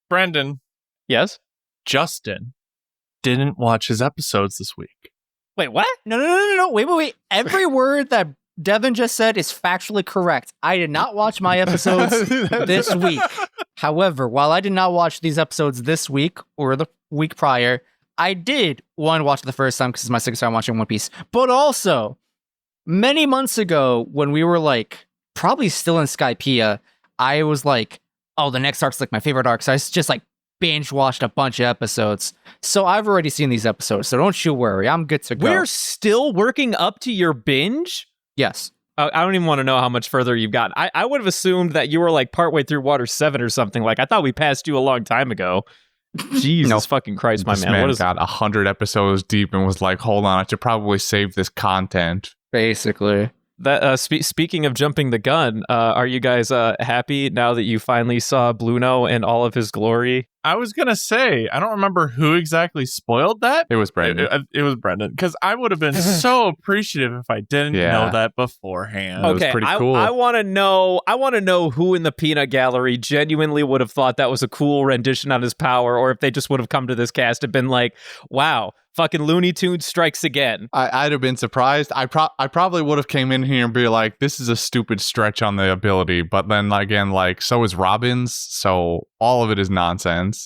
Brandon, Yes? Justin didn't watch his episodes this week. Wait, what? No. Wait. Every word that Devin just said is factually correct. I did not watch my episodes this week. However, while I did not watch these episodes this week or the week prior, I did, one, watch it the first time because it's my second time watching One Piece. But also, many months ago, when we were like, probably still in Skypiea, I was like, oh, the next arc's like my favorite arc. So I just like binge watched a bunch of episodes. So I've already seen these episodes. So don't you worry. I'm good to go. We're still working up to your binge? Yes. I don't even want to know how much further you've gotten. I would have assumed that you were like partway through Water 7 or something. Like, I thought we passed you a long time ago. Jesus fucking Christ, my This man. man What is got 100 episodes deep and was like, hold on, I should probably save this content. Basically. that? Speaking of jumping the gun, are you guys happy now that you finally saw Bluno in all of his glory? I was going to say, I don't remember who exactly spoiled that. It was Brandon. It was Brendan, because I would have been so appreciative if I didn't know that beforehand. That was pretty cool. I want to know who in the peanut gallery genuinely would have thought that was a cool rendition on his power, or if they just would have come to this cast and been like, wow, fucking Looney Tunes strikes again. I'd have been surprised. I probably would have came in here and be like, this is a stupid stretch on the ability. But then again, like, so is Robin's. So all of it is nonsense.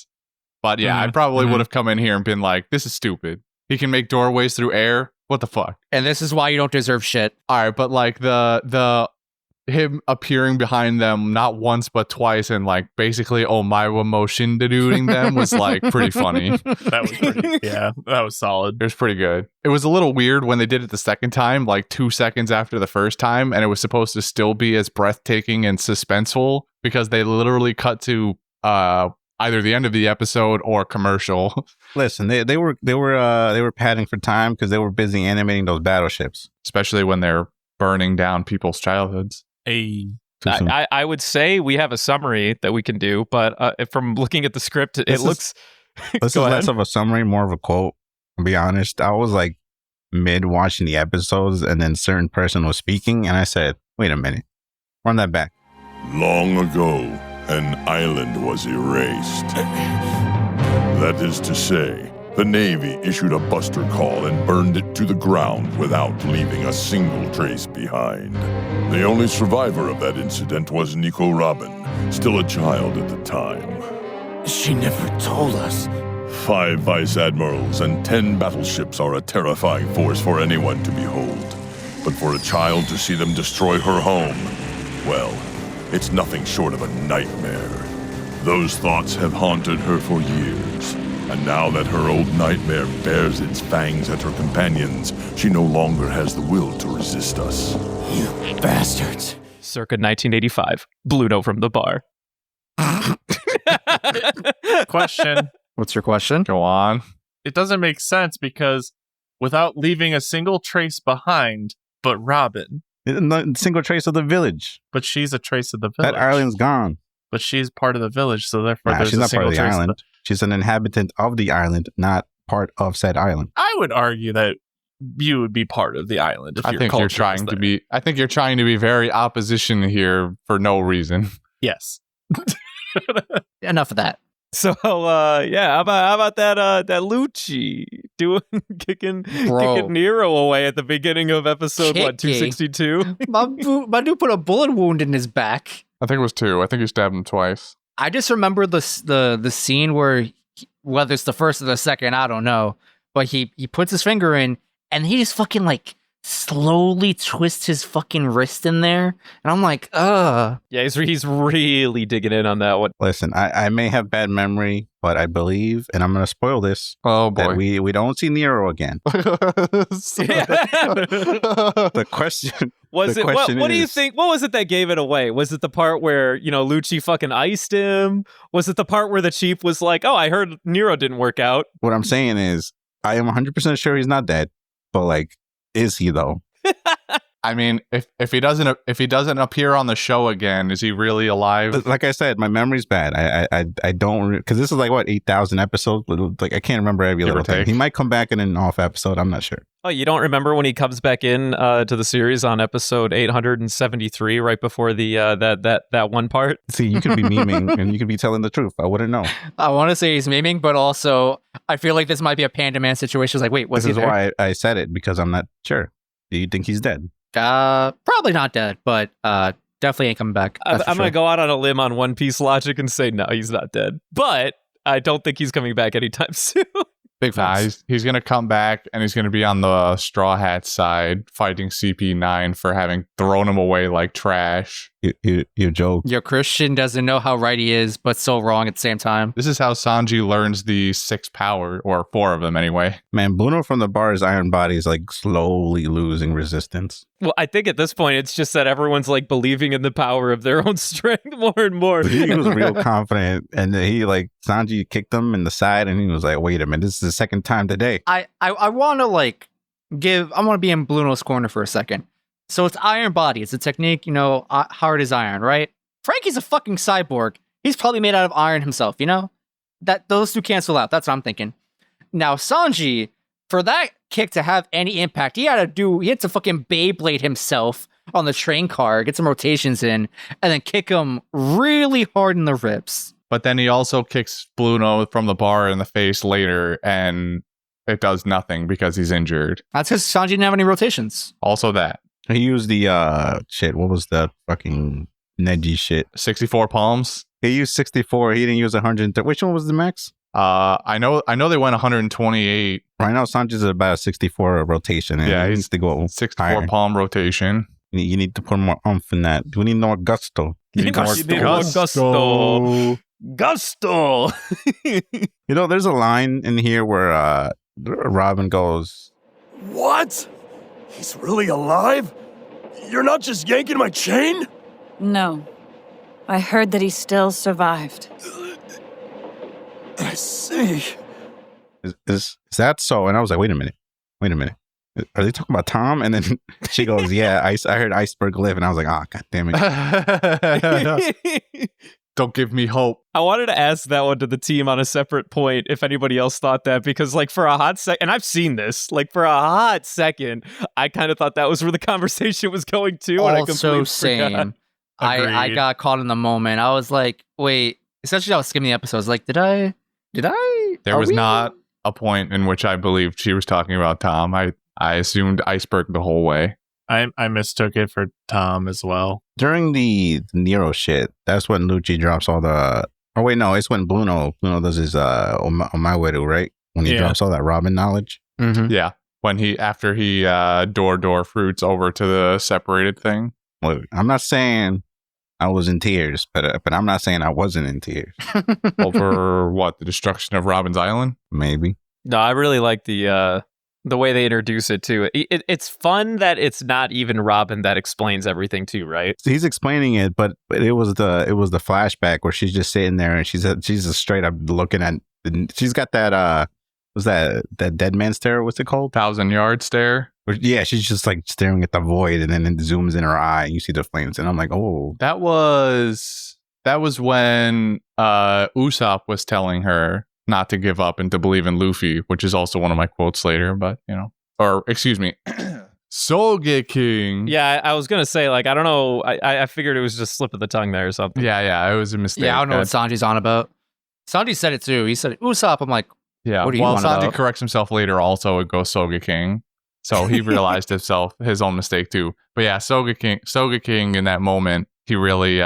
But yeah, I probably would have come in here and been like, this is stupid. He can make doorways through air. What the fuck? And this is why you don't deserve shit. All right, but like the him appearing behind them not once but twice and like basically Omaiwa motion doing them was like pretty funny. That was pretty, that was solid. It was pretty good. It was a little weird when they did it the second time, like 2 seconds after the first time, and it was supposed to still be as breathtaking and suspenseful because they literally cut to either the end of the episode or commercial. Listen, they were padding for time because they were busy animating those battleships, especially when they're burning down people's childhoods. I would say we have a summary that we can do, but from looking at the script, it looks. This is less of a summary, more of a quote. To be honest, I was like mid watching the episodes, and then certain person was speaking, and I said, "Wait a minute, run that back." Long ago, an island was erased. That is to say, the Navy issued a buster call and burned it to the ground without leaving a single trace behind. The only survivor of that incident was Nico Robin, still a child at the time. She never told us. 5 vice admirals and 10 battleships are a terrifying force for anyone to behold. But for a child to see them destroy her home, well, it's nothing short of a nightmare. Those thoughts have haunted her for years. And now that her old nightmare bears its fangs at her companions, she no longer has the will to resist us. You bastards. Circa 1985. Bluno from the bar. Question. What's your question? Go on. It doesn't make sense because without leaving a single trace behind, but Robin. Not a single trace of the village. But she's a trace of the village. That island's gone. But she's part of the village, so therefore there's she's a not part single of the trace. island. She's an inhabitant of the island, not part of said island. I would argue that you would be part of the island if I think you're trying to be. I think you're trying to be very opposition here for no reason. Yes. Enough of that. So how about that Lucci kicking Nero away at the beginning of episode 262? My dude put a bullet wound in his back. I think it was 2. I think he stabbed him twice. I just remember the scene where whether it's the first or the second, I don't know, but he puts his finger in and he just fucking like slowly twists his fucking wrist in there, and I'm like, ugh. Yeah, he's really digging in on that one. Listen, I may have bad memory, but I believe, and I'm going to spoil this. Oh boy, that we don't see Nero again. The question was it? What do you think? What was it that gave it away? Was it the part where Lucci fucking iced him? Was it the part where the chief was like, "Oh, I heard Nero didn't work out"? What I'm saying is, I am 100% sure he's not dead, but like, is he though? I mean, if he doesn't appear on the show again, is he really alive? But like I said, my memory's bad. I don't, because this is like what, 8,000 episodes. Like I can't remember every Give or little thing. take. He might come back in an off episode. I'm not sure. Oh, you don't remember when he comes back in to the series on episode 873, right before the that one part? See, you could be memeing and you could be telling the truth. I wouldn't know. I want to say he's memeing, but also I feel like this might be a Panda Man situation. It's like, wait, was This he is there? why I said it, because I'm not sure. Do you think he's dead? Probably not dead, but definitely ain't coming back. I'm That's for going to sure. go out on a limb on One Piece logic and say, no, he's not dead. But I don't think he's coming back anytime soon. Big Nah, facts. he's gonna come back and he's gonna be on the Straw Hat side, fighting CP9 for having thrown him away like trash. You joke. Your Christian doesn't know how right he is, but so wrong at the same time. This is how Sanji learns the 6 power, or 4 of them anyway. Man, Bruno from the bar's iron body is like slowly losing resistance. Well, I think at this point, it's just that everyone's like believing in the power of their own strength more and more. He was real confident, and then he like Sanji kicked him in the side, and he was like, "Wait a minute, this is the second time today." I want to I want to be in Bruno's corner for a second. So it's iron body. It's a technique, hard as iron, right? Frankie's a fucking cyborg. He's probably made out of iron himself, That those two cancel out. That's what I'm thinking. Now Sanji, for that kick to have any impact, he had to fucking Beyblade himself on the train car, get some rotations in, and then kick him really hard in the ribs. But then he also kicks Bluno from the bar in the face later, and it does nothing because he's injured. That's because Sanji didn't have any rotations. Also that. He used the shit. What was the fucking Neji shit? 64 palms. He used 64. He didn't use 130. Which one was the max? I know they went 128. Right now, Sanji's at about a 64 rotation. And Yeah, he he's needs to go 64 higher. palm rotation. You need to put more oomph in that. We need more gusto. You need more gusto. Gusto. There's a line in here where Robin goes, What? He's really alive? You're not just yanking my chain? No. I heard that he still survived. I see. is that so? And I was like, wait a minute. Are they talking about Tom? And then she goes, yeah, I heard iceberg live. And I was like, oh, God damn it. Don't give me hope. I wanted to ask that one to the team on a separate point if anybody else thought that, because for a hot second, and I've seen this, for a hot second, I kind of thought that was where the conversation was going to. And I Also completely same. forgot. I Agreed. got caught in the moment. I was like, wait, especially I was skimming the episodes. Like, did I? There Are was we- not a point in which I believed she was talking about Tom. I assumed iceberg the whole way. I mistook it for Tom as well. During the Nero shit, that's when Lucci drops all the. Oh, wait, no, it's when Bruno does his Omaweru, right? When he Yeah. drops all that Robin knowledge. Mhm. Yeah. After he door fruits over to the separated thing. Look, I'm not saying I was in tears, but I'm not saying I wasn't in tears. Over what? The destruction of Robin's Island? Maybe. No, I really like the way they introduce it too. It's fun that it's not even Robin that explains everything too, right? So he's explaining it, but it was the flashback where she's just sitting there and she's just straight up looking at. She's got that was that dead man stare? What's it called? 1,000-yard stare. Yeah, she's just like staring at the void, and then it zooms in her eye, and you see the flames, and I'm like, oh, That was when Usopp was telling her not to give up and to believe in Luffy, which is also one of my quotes later, but or excuse me, Soge King. Yeah, I was gonna say I don't know. I figured it was just slip of the tongue there or something. Yeah, it was a mistake. Yeah, I don't know what Sanji's on about. Sanji said it too. He said Usopp. I'm like, Yeah, what are you well, on Sanji about? corrects himself later. Also, it goes Soge King, so he realized his own mistake too. But yeah, Soge King in that moment, he really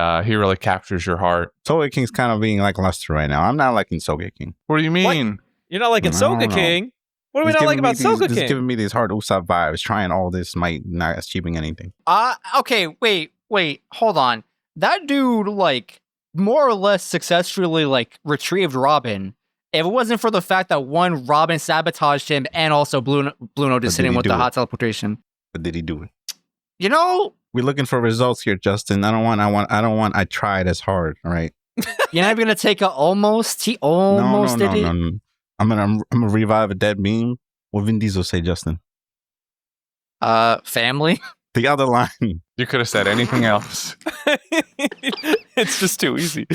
captures your heart. Soge King's kind of being like luster right now. I'm not liking Soge King. What do you mean? You're not liking I don't Soge know. King. What do we He's not like giving me about these- Soge He's King? giving me these hard Usopp vibes. Trying all this might not achieving anything. okay, wait, hold on. That dude more or less successfully retrieved Robin. If it wasn't for the fact that one, Robin sabotaged him, and also Bluno just hit did him he with do the it? hot teleportation. But did he do it? You're We're looking for results here, Justin. I tried as hard. All right. not even gonna take a almost. He almost did it. No. I'm gonna revive a dead meme. What Vin Diesel say, Justin? Family. The other line. You could have said anything else. It's just too easy.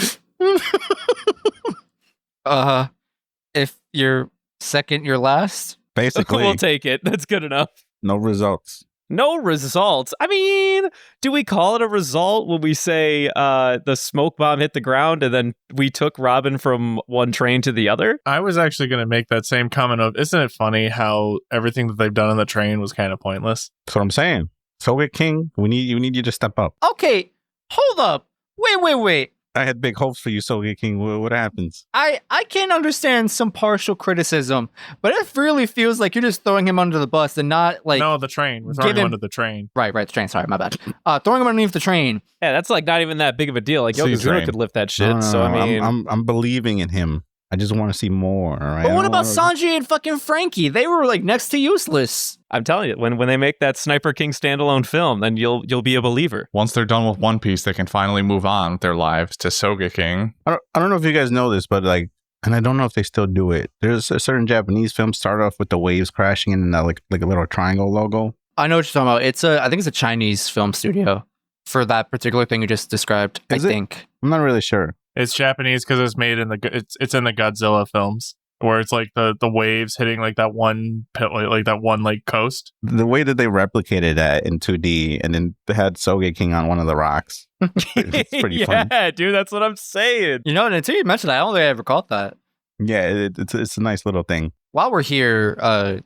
If you're second, you're last. Basically, We'll take it. That's good enough. no results. No results. I mean, do we call it a result when we say the smoke bomb hit the ground and then we took Robin from one train to the other? I was actually going to make that same comment of, isn't it funny how everything that they've done on the train was kind of pointless? That's what I'm saying. Soge King, we need you to step up. Okay, hold up. Wait. I had big hopes for you, Soge King. What happens? I can understand some partial criticism, but it really feels like you're just throwing him under the bus and not like... No, the train. We're throwing him under the train. Right, the train. Sorry, my bad. Throwing him underneath the train. Yeah, that's like not even that big of a deal. Like Sea Yokozuna train. could lift that shit. No, So I mean, I'm believing in him. I just want to see more. All right. But what about Sanji and fucking Frankie? They were like next to useless. I'm telling you, when they make that Sniper King standalone film, then you'll be a believer. Once they're done with One Piece, they can finally move on with their lives to Soge King. I don't know if you guys know this, but like, and I don't know if they still do it. There's a certain Japanese film start off with the waves crashing and like a little triangle logo. I know what you're talking about. I think it's a Chinese film studio for that particular thing you just described. Is it? think. I'm not really sure. It's Japanese because it's made in it's in the Godzilla films where it's like the waves hitting like that one pit, like that one like coast. The way that they replicated that in 2D, and then they had Soge King on one of the rocks. It's pretty fun. Yeah, dude, that's what I'm saying. You know, and until you mentioned that, I don't think I ever caught that. Yeah, it's a nice little thing. While we're here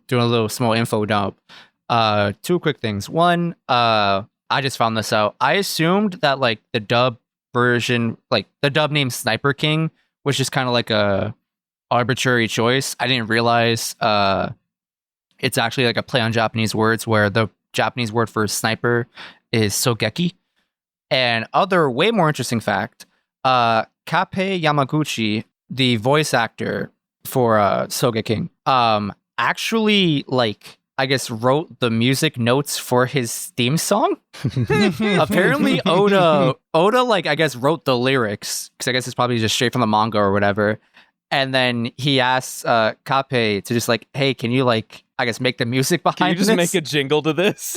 doing a little small info dump, two quick things. One, I just found this out. I assumed that like the dub version, like the dub name Sniper King, was just kind of like a arbitrary choice. I didn't realize it's actually like a play on Japanese words where the Japanese word for sniper is sogeki. And other way more interesting fact, Kappei Yamaguchi, the voice actor for Soge King, actually like I guess wrote the music notes for his theme song. Apparently Oda like I guess wrote the lyrics because I guess it's probably just straight from the manga or whatever. And then he asked Kappei to just like, hey, can you like I guess make the music behind Can you just this? make a jingle to this?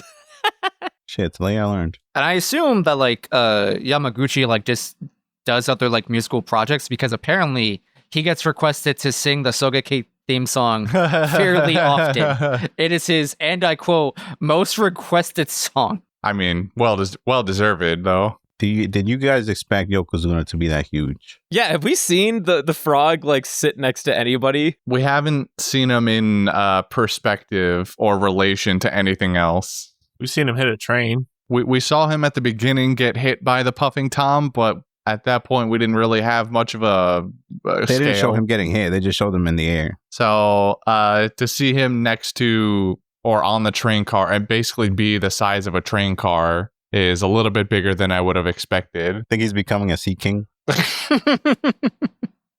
Shit, today I learned. And I assume that like Yamaguchi like just does other like musical projects because apparently he gets requested to sing the Soge King theme song fairly often. It is his, and I quote, most requested song. I mean, well deserved though. Did you guys expect Yokozuna to be that huge? Yeah, have we seen the frog like sit next to anybody? We haven't seen him in perspective or relation to anything else. We've seen him hit a train. We saw him at the beginning get hit by the puffing Tom, but at that point we didn't really have much of a They scale. didn't show him getting hit. They just showed him in the air. So to see him next to or on the train car and basically be the size of a train car is a little bit bigger than I would have expected. I think he's becoming a Sea King.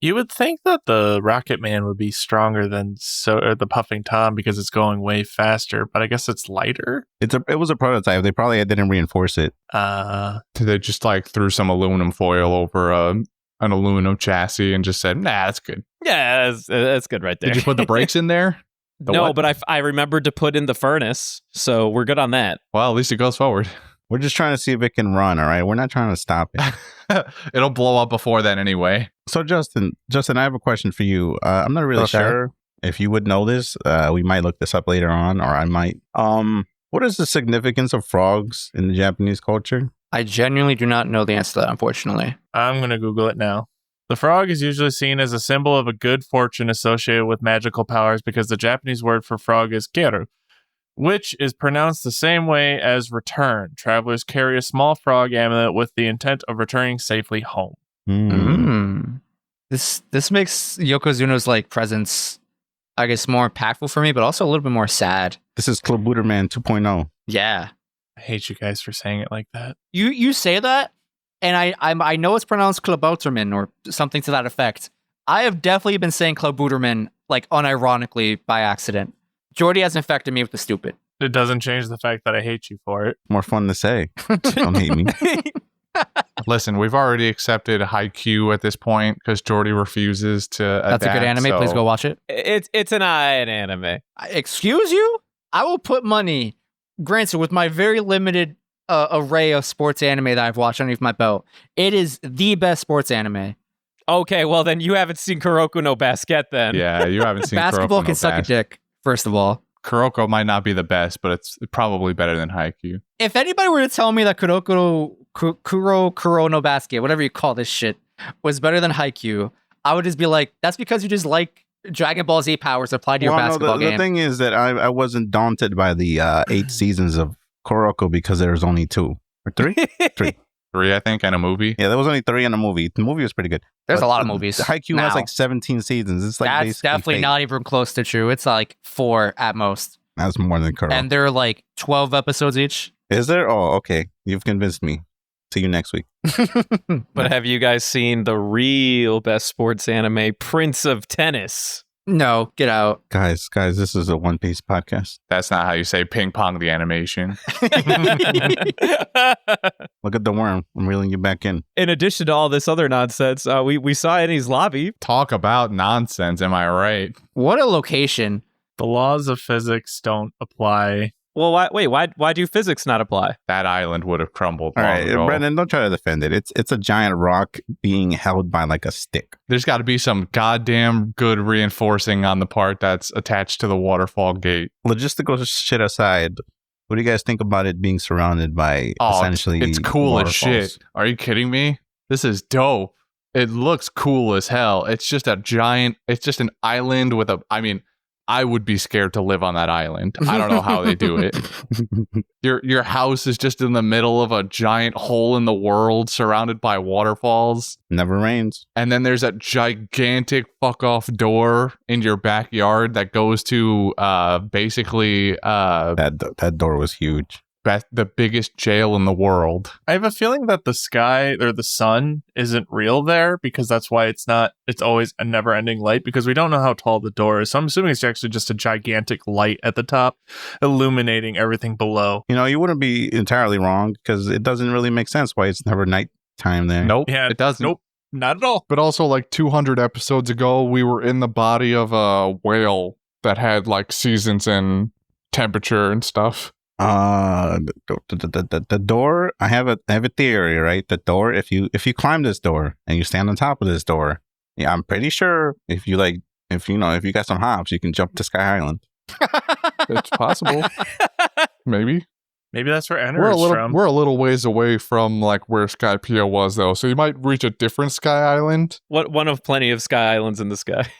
You would think that the Rocket Man would be stronger than the Puffing Tom because it's going way faster, but I guess it's lighter. It was a prototype. They probably didn't reinforce it. They just like threw some aluminum foil over an aluminum chassis and just said, nah, that's good. Yeah, that's good right there. Did you put the brakes in there? No, but I remembered to put in the furnace, so we're good on that. Well, at least it goes forward. We're just trying to see if it can run, all right? We're not trying to stop it. It'll blow up before then anyway. So, Justin, I have a question for you. I'm not really sure if you would know this. We might look this up later on, or I might. What is the significance of frogs in the Japanese culture? I genuinely do not know the answer to that, unfortunately. I'm going to Google it now. The frog is usually seen as a symbol of a good fortune associated with magical powers because the Japanese word for frog is keru, which is pronounced the same way as return. Travelers carry a small frog amulet with the intent of returning safely home. This makes Yokozuna's like presence, I guess, more impactful for me, but also a little bit more sad. This is Club Buderman 2.0. Yeah. I hate you guys for saying it like that. You say that, and I know it's pronounced Klabouterman or something to that effect. I have definitely been saying Klabouterman like unironically by accident. Jordy has infected me with the stupid. It doesn't change the fact that I hate you for it. More fun to say. Don't hate me. Listen, we've already accepted Haikyuu at this point because Jordy refuses to adapt. That's a good anime. So Please go watch it. It's an anime. Excuse you? I will put money granted, with my very limited array of sports anime that I've watched underneath my belt, it is the best sports anime. Okay, well then you haven't seen Kuroko no Basket then. Yeah, you haven't seen Basketball Kuroko can no suck a dick, first of all. Kuroko might not be the best, but it's probably better than Haikyuu. If anybody were to tell me that Kuro no Basket, whatever you call this shit, was better than Haikyuu, I would just be like, that's because you just like Dragon Ball Z powers applied to your basketball game. The thing is that I wasn't daunted by the 8 seasons of Kuroko because there was only 2 or 3. 3, I think, and a movie. Yeah, there was only 3 in the movie. The movie was pretty good. There's a lot of movies. Haikyuu has like 17 seasons. It's like that's definitely fake. not even close to true. It's like 4 at most. That's more than Kuroko. And they're like 12 episodes each. Is there? Oh, okay. You've convinced me. See you next week. But have you guys seen the real best sports anime, Prince of Tennis? No, get out. Guys, this is a One Piece podcast. That's not how you say ping pong the animation. Look at the worm. I'm reeling you back in. In addition to all this other nonsense, we saw Enies Lobby. Talk about nonsense, am I right? What a location. The laws of physics don't apply. Well, why do physics not apply? That island would have crumbled All long right, ago. Brendan, don't try to defend it. It's a giant rock being held by like a stick. There's got to be some goddamn good reinforcing on the part that's attached to the waterfall gate. Logistical shit aside, what do you guys think about it being surrounded by essentially it's cool as waterfalls? shit. Are you kidding me? This is dope. It looks cool as hell. It's just an island with I would be scared to live on that island. I don't know how they do it. Your house is just in the middle of a giant hole in the world surrounded by waterfalls. Never rains. And then there's a gigantic fuck off door in your backyard that goes to basically That door was huge. the biggest jail in the world. I have a feeling that the sky or the sun isn't real there because that's why it's always a never ending light because we don't know how tall the door is. So I'm assuming it's actually just a gigantic light at the top illuminating everything below. You know, you wouldn't be entirely wrong because it doesn't really make sense why it's never nighttime there. Nope. Yeah, it doesn't. Nope. Not at all. But also, like 200 episodes ago, we were in the body of a whale that had like seasons and temperature and stuff. The door. I have a theory, right? The door. If you climb this door and you stand on top of this door, yeah, I'm pretty sure if you got some hops, you can jump to Sky Island. It's possible. Maybe Maybe that's where Enter is from. We're a little ways away from like where Skypiea was though, so you might reach a different Sky Island. One of plenty of sky islands in the sky.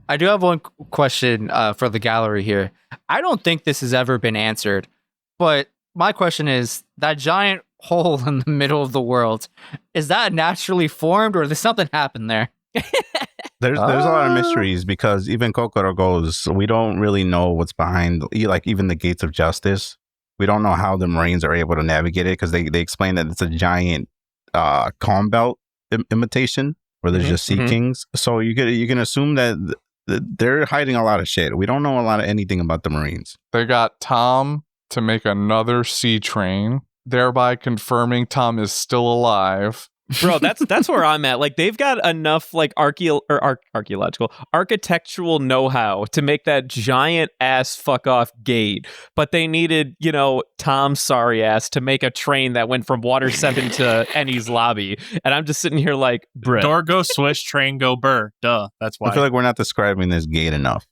I do have one question for the gallery here. I don't think this has ever been answered, but my question is, that giant hole in the middle of the world, is that naturally formed or did something happen there? There's a lot of mysteries because even Kokoro goes, we don't really know what's behind, like even the gates of justice. We don't know how the Marines are able to navigate it because they explain that it's a giant calm belt imitation where there's just sea kings. So you can assume that they're hiding a lot of shit. We don't know anything about the Marines. They got Tom to make another sea train, thereby confirming Tom is still alive. Bro, that's where I'm at. Like, they've got enough like archaeological, architectural know-how to make that giant ass fuck off gate, but they needed, Tom's sorry ass to make a train that went from Water 7 to Enies Lobby, and I'm just sitting here like, bruh. Door go swish, train go burr. Duh, that's why. I feel like we're not describing this gate enough.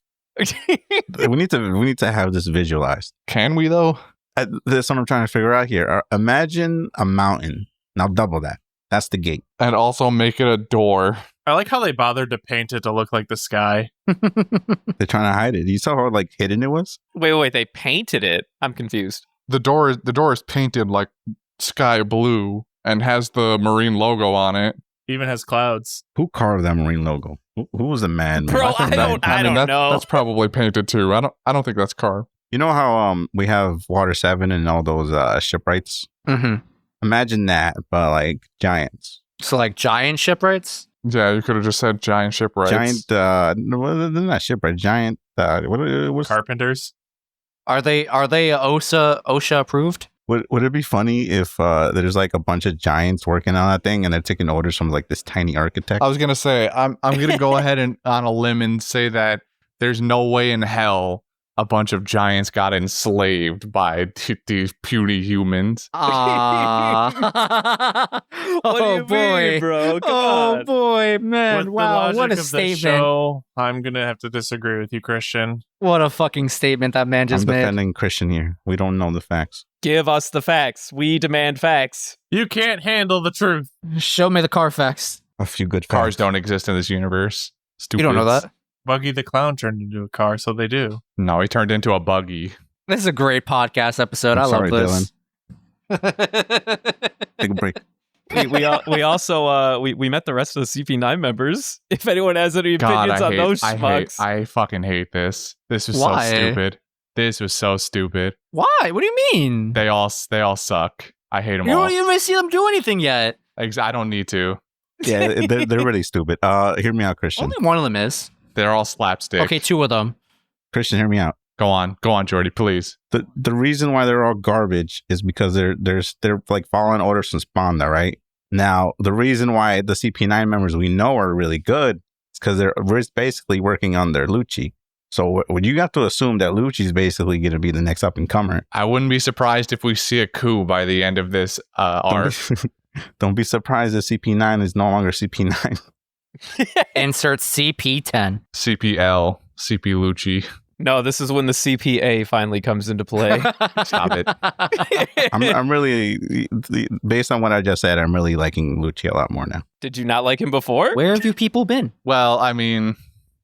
we need to have this visualized. Can we though? That's what I'm trying to figure out here. Imagine a mountain. Now double that. That's the gate. And also make it a door. I like how they bothered to paint it to look like the sky. They're trying to hide it. You saw how like hidden it was? Wait, they painted it? I'm confused. The door is painted like sky blue and has the Marine logo on it. Even has clouds. Who carved that Marine logo? Who was the man? Bro, I don't know. That's probably painted too. I don't think that's carved. You know how we have Water 7 and all those shipwrights? Mm-hmm. Imagine that, but like giants. So like giant shipwrights? Yeah, you could have just said giant shipwrights. Giant, they're not shipwrights. Giant, what's Carpenters? Are they OSHA approved? Would it be funny if there's like a bunch of giants working on that thing and they're taking orders from like this tiny architect? I was gonna say I'm gonna go ahead and on a limb and say that there's no way in hell a bunch of giants got enslaved by these puny humans. What What do you mean, bro? Come on. boy, man! With Wow, the what a logic of the statement! show, I'm gonna have to disagree with you, Christian. What a fucking statement that man just I'm made. defending Christian here. We don't know the facts. Give us the facts. We demand facts. You can't handle the truth. Show me the Carfax. A few good Cars facts. don't exist in this universe. Stupid. You don't know that? Buggy the Clown turned into a car, so they do. No, he turned into a buggy. This is a great podcast episode. I'm I love sorry, this. Take a break. We also we met the rest of the CP9 members. If anyone has any opinions on those schmucks. I fucking hate this. This was Why? so stupid. This was so stupid. Why? What do you mean? They all suck. I hate them You all. don't even see them do anything yet. I don't need to. Yeah, they're really stupid. Hear me out, Christian. Only one of them is. They're all slapstick. Okay, two of them. Christian, hear me out. Go on, Jordy, please. The reason why they're all garbage is because they're like following orders from Sponda, right? Now, the reason why the CP9 members we know are really good is because they're basically working on their Lucci. So would you have to assume that Lucci's basically going to be the next up and comer? I wouldn't be surprised if we see a coup by the end of this arc. Don't be surprised if CP9 is no longer CP9. Insert CP10. CPL, CP Lucci. No, this is when the CPA finally comes into play. Stop it. I'm really, based on what I just said, I'm really liking Lucci a lot more now. Did you not like him before? Where have you people been? Well, I mean,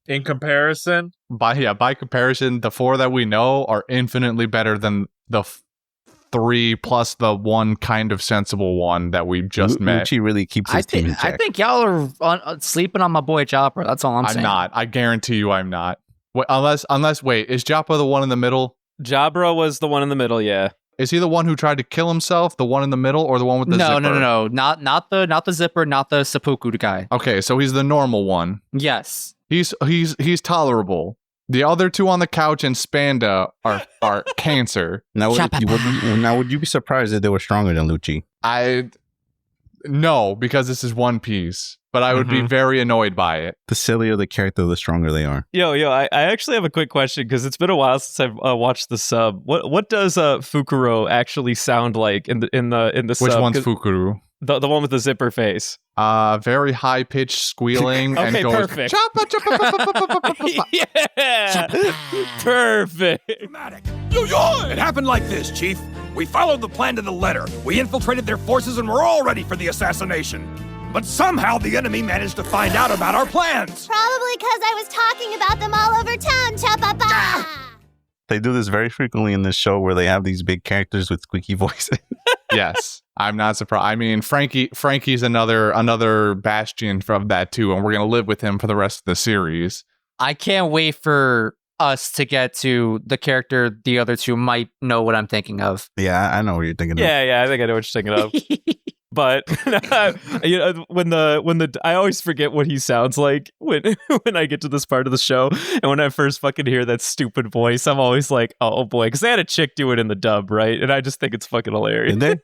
In comparison, by comparison, the 4 that we know are infinitely better than the 3 plus the one kind of sensible one that we just met. Lucci really keeps his team in check. I think y'all are sleeping on my boy Chopper. That's all I'm saying. I'm not. I guarantee you I'm not. Wait, unless, wait, is Joppa the one in the middle? Jabra was the one in the middle, yeah. Is he the one who tried to kill himself, the one in the middle, or the one with the zipper? No. Not the zipper, not the seppuku guy. Okay, so he's the normal one. Yes. He's tolerable. The other 2 on the couch and Spanda are cancer. Now, would you be surprised if they were stronger than Lucci? No, because this is One Piece. But I would be very annoyed by it. The sillier the character, the stronger they are. Yo, I actually have a quick question because it's been a while since I've watched the sub. What does Fukuro actually sound like in the sub? Which one's Fukuru? The one with the zipper face. Very high pitched squealing and Okay, goes perfect. choppa, choppa, choppa, choppa, choppa. Yeah, perfect. Dramatic. It happened like this, Chief. We followed the plan to the letter. We infiltrated their forces and were all ready for the assassination. But somehow the enemy managed to find out about our plans. Probably because I was talking about them all over town, chapapa. They do this very frequently in this show where they have these big characters with squeaky voices. Yes, I'm not surprised. I mean, Frankie's another bastion from that too, and we're gonna live with him for the rest of the series. I can't wait for us to get to the character the other 2 might know what I'm thinking of. Yeah, I know what you're thinking of. Yeah, I think I know what you're thinking of. But when I always forget what he sounds like when I get to this part of the show, and when I first fucking hear that stupid voice, I'm always like, oh boy, because they had a chick do it in the dub, right? And I just think it's fucking hilarious. Did they?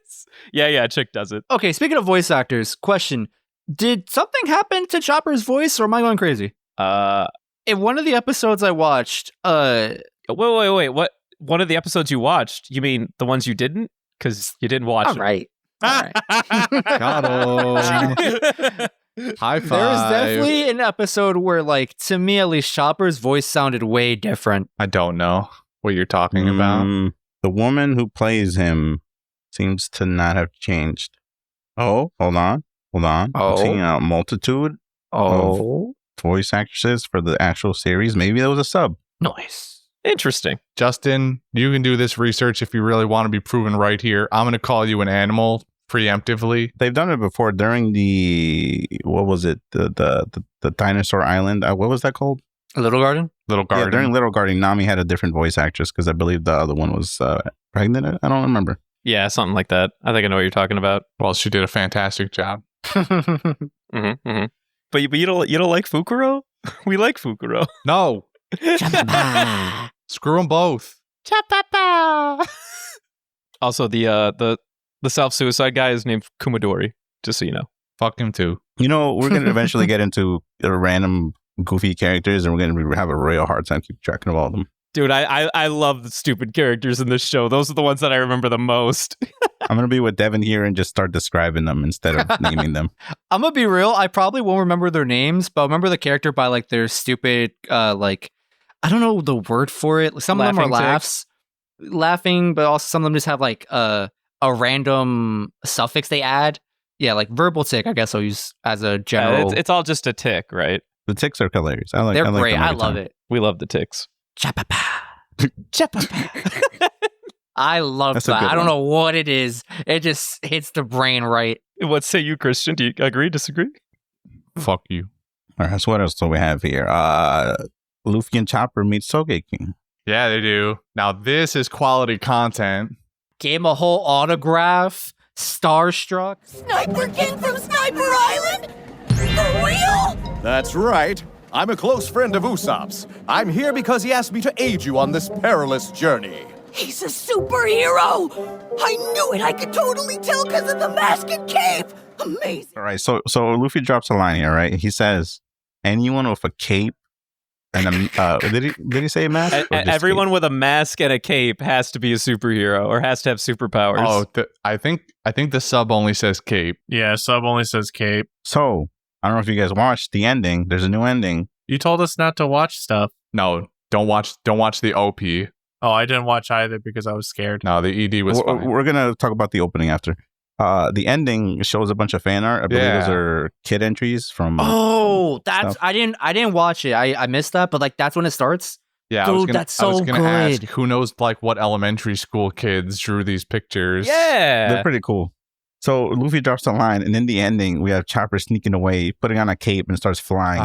Yeah, chick does it. Okay, speaking of voice actors, question. Did something happen to Chopper's voice, or am I going crazy? In one of the episodes I watched, Wait, what? One of the episodes you watched? You mean the ones you didn't? Because you didn't watch all it. right. Got him. High five. There was definitely an episode where, like, to me at least, Chopper's voice sounded way different. I don't know what you're talking about. The woman who plays him seems to not have changed. Oh, hold on. I'm seeing a multitude of voice actresses for the actual series. Maybe there was a sub. Nice. Interesting. Justin, you can do this research if you really want to be proven right here. I'm going to call you an animal preemptively. They've done it before during the, what was it? The Dinosaur Island. What was that called? Little Garden? Little Garden. Yeah, during Little Garden, Nami had a different voice actress because I believe the other one was pregnant. I don't remember. Yeah, something like that. I think I know what you're talking about. Well, she did a fantastic job. But you don't like Fukuro? We like Fukuro. No. Screw them both. Also, the self-suicide guy is named Kumadori, just so you know. Fuck him too. You know, we're going to eventually get into random goofy characters, and we're going to have a real hard time keeping track of all of them. Dude, I love the stupid characters in this show. Those are the ones that I remember the most. I'm gonna be with Devin here and just start describing them instead of naming them. I'm gonna be real. I probably won't remember their names, but I'll remember the character by like their stupid, like I don't know the word for it. Some of them are laughing, but also some of them just have like a random suffix they add. Yeah, like verbal tick. I guess I'll use as a general. It's all just a tick, right? The ticks are hilarious. They're great. them I every love time. it. We love the ticks. Chapapa. Chapapa. I love That's a that. good I don't one. know what it is. It just hits the brain right. What say you, Christian? Do you agree, disagree? Fuck you. All right, so what else do we have here? Luffy and Chopper meet Soge King. Yeah, they do. Now this is quality content. Gave him a whole autograph. Starstruck. Sniper King from Sniper Island? For real? That's right. I'm a close friend of Usopp's. I'm here because he asked me to aid you on this perilous journey. He's a superhero! I knew it! I could totally tell because of the mask and cape! Amazing! All right, so Luffy drops a line here, right? He says, "Anyone with a cape and a did he say a mask? Or just Everyone cape? with a mask and a cape has to be a superhero or has to have superpowers. Oh, I think the sub only says cape. Yeah, sub only says cape. So I don't know if you guys watched the ending. There's a new ending. You told us not to watch stuff. No, don't watch the OP. Oh, I didn't watch either because I was scared. No, the ED was fine. We're gonna talk about the opening after. The ending shows a bunch of fan art. I believe those are kid entries from. Oh, that's stuff. I didn't watch it. I missed that, but like that's when it starts. Yeah, Dude, that's I was so gonna good. ask who knows like what elementary school kids drew these pictures. Yeah. They're pretty cool. So Luffy drops the line, and in the ending, we have Chopper sneaking away, putting on a cape, and starts flying.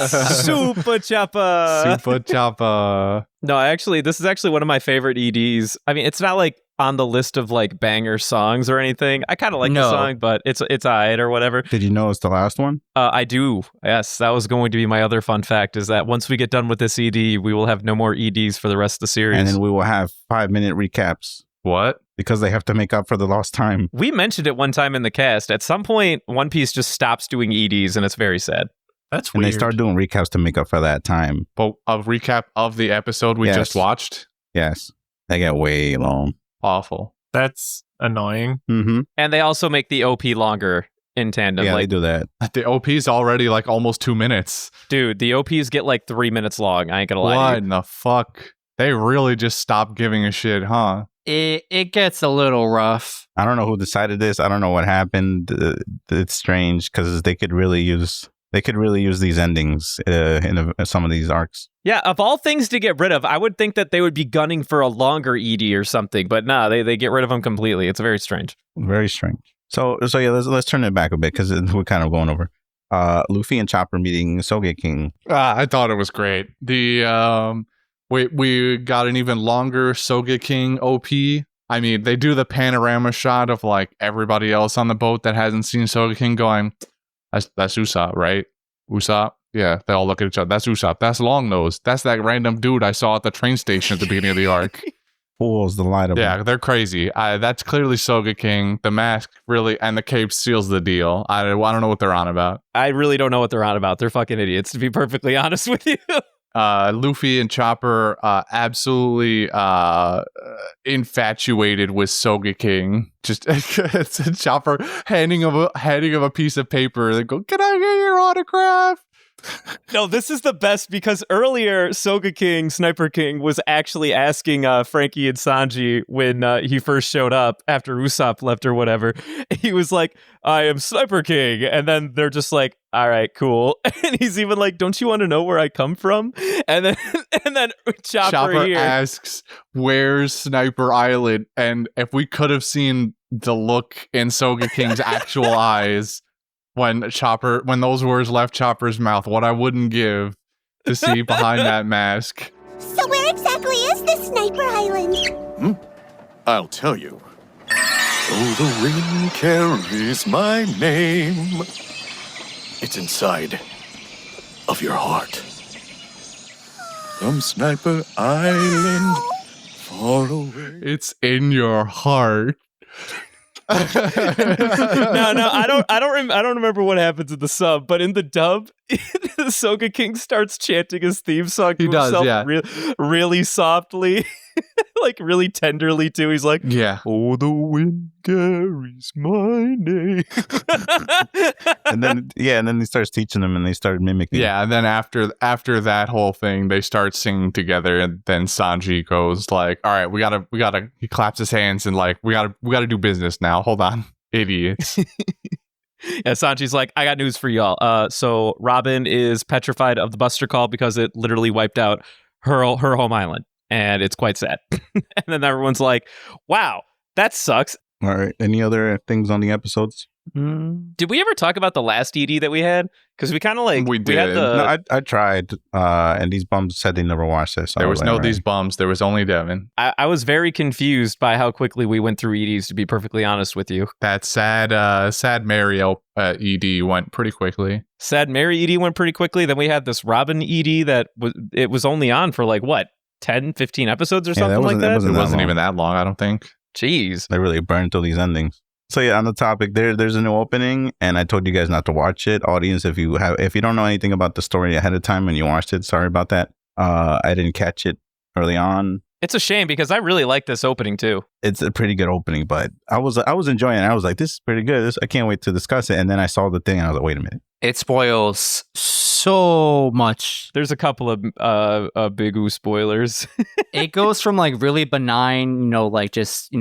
Super Choppa. Super Choppa. No, actually, this is actually one of my favorite EDs. I mean, it's not like on the list of like banger songs or anything. I kind of like the song, but it's alright or whatever. Did you know it's the last one? I do. Yes, that was going to be my other fun fact. Is that once we get done with this ED, we will have no more EDs for the rest of the series. And then we will have 5-minute recaps. What? Because they have to make up for the lost time. We mentioned it one time in the cast. At some point, One Piece just stops doing EDs, and it's very sad. That's And weird. they start doing recaps to make up for that time. But a recap of the episode we Yes. just watched. Yes. They get way long. Awful. That's annoying. Mm-hmm. And they also make the OP longer in tandem. Yeah, they like, do that. The OP's already like almost 2 minutes. dude, the OPs get like 3 minutes long. I ain't gonna lie to What you. in the fuck? They really just stopped giving a shit, huh? It gets a little rough. I don't know who decided this. I don't know what happened. It's strange because they could really use these endings in some of these arcs. Yeah, of all things to get rid of, I would think that they would be gunning for a longer ED or something, but nah, they get rid of them completely. It's very strange. Very strange. So yeah, let's turn it back a bit because we're kind of going over. Luffy and Chopper meeting Soge King. I thought it was great. The we got an even longer Soge King OP. I mean, they do the panorama shot of like everybody else on the boat that hasn't seen Soge King going, that's Usopp, right? Usopp? Yeah, they all look at each other. That's Usopp. That's Longnose. That's that random dude I saw at the train station at the beginning of the arc. Fools the light of Yeah, they're crazy. That's clearly Soge King. The mask really and the cape seals the deal. I don't know what they're on about. I really don't know what they're on about. They're fucking idiots, to be perfectly honest with you. Luffy and Chopper absolutely infatuated with Soge King. Just it's a Chopper handing him a piece of paper. They go, "Can I get your autograph?" No, this is the best because earlier Soge King, Sniper King, was actually asking Frankie and Sanji when he first showed up after Usopp left or whatever. He was like, "I am Sniper King," and then they're just like, "All right, cool." And he's even like, "Don't you want to know where I come from?" And then Chopper here asks, "Where's Sniper Island?" And if we could have seen the look in Soge King's actual eyes when those words left Chopper's mouth, what I wouldn't give to see behind that mask. So where exactly is this Sniper Island? I'll tell you. Oh, the wind carries my name. It's inside of your heart. From Sniper Island, far away. It's in your heart. No, I don't remember what happens in the sub, but in the dub, Soge King starts chanting his theme song to He does, himself yeah. really softly, like really tenderly too. He's like, Yeah. "Oh, the wind carries my name." And then he starts teaching them, and they start mimicking. Yeah, and then after that whole thing, they start singing together, and then Sanji goes like, "All right, we gotta." He claps his hands and like, "We gotta do business now. Hold on, idiots." Yeah, Sanji's like, "I got news for y'all. So Robin is petrified of the Buster Call because it literally wiped out her home island, and it's quite sad." And then everyone's like, "Wow, that sucks." All right. Any other things on the episodes? Did we ever talk about the last ED that we had? Because we kind of like We had did. the No, I tried, and these bums said they never watched this. So There I was like, no all right. these bums. There was only Devin. I was very confused by how quickly we went through EDs, to be perfectly honest with you. That sad Mario ED went pretty quickly. Sad Mary ED went pretty quickly. Then we had this Robin ED that was only on for like, what, 10, 15 episodes or Yeah, that something like wasn't- that that? wasn't It that wasn't long. even that long, I don't think. Jeez. They really burned through these endings. So yeah, on the topic, there's a new opening, and I told you guys not to watch it. Audience, if you don't know anything about the story ahead of time and you watched it, sorry about that. I didn't catch it early on. It's a shame because I really like this opening too. It's a pretty good opening, but I was enjoying it. I was like, this is pretty good. I can't wait to discuss it. And then I saw the thing, and I was like, wait a minute. It spoils so much. There's a couple of big ooh spoilers. It goes from like really benign, like just,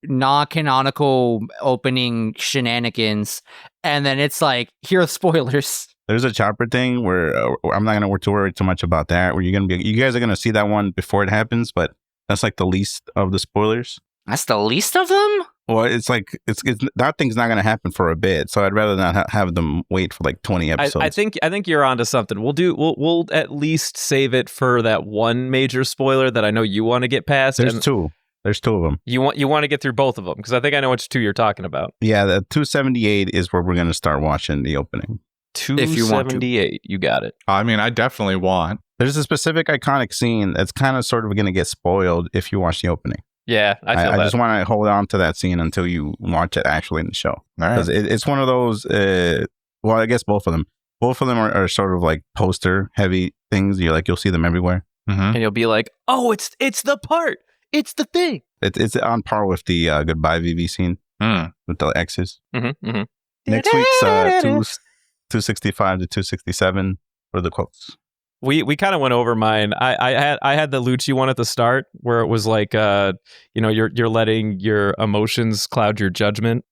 non-canonical opening shenanigans, and then it's like, here are spoilers. There's a chopper thing where I'm not gonna worry too much about that. Where you guys are gonna see that one before it happens, but that's like the least of the spoilers. That's the least of them? Well, it's like it's that thing's not gonna happen for a bit, so I'd rather not have them wait for like 20 episodes. I think you're onto something. We'll at least save it for that one major spoiler that I know you want to get past. There's and two. There's two of them. You want to get through both of them because I think I know which two you're talking about. Yeah, the 278 is where we're gonna start watching the opening. 278. You got it. I mean, I definitely want. There's a specific iconic scene that's kind of sort of gonna get spoiled if you watch the opening. Yeah, I feel I that. just want to hold on to that scene until you watch it actually in the show. All right. Because it's one of those, well, I guess both of them. Both of them are sort of like poster heavy things. You'll see them everywhere. Mm-hmm. And you'll be like, oh, it's the part. It's the thing. It's on par with the Goodbye VV scene with the X's. Mm-hmm, mm-hmm. Next week's 265 to 267 for the quotes. We kind of went over mine. I had the Lucci one at the start where it was like, you're letting your emotions cloud your judgment.